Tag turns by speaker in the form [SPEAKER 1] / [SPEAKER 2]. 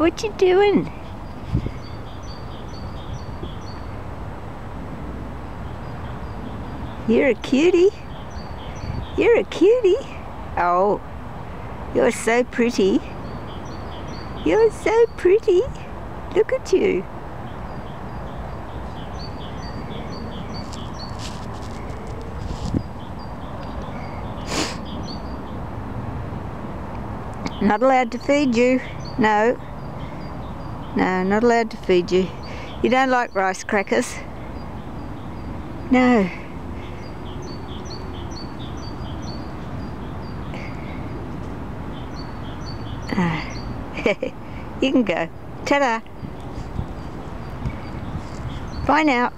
[SPEAKER 1] What you doing? You're a cutie. You're a cutie. Oh, you're so pretty. You're so pretty. Look at you. Not allowed to feed you. No. No, not allowed to feed you. You don't like rice crackers? No. You can go. Ta-da. Bye now.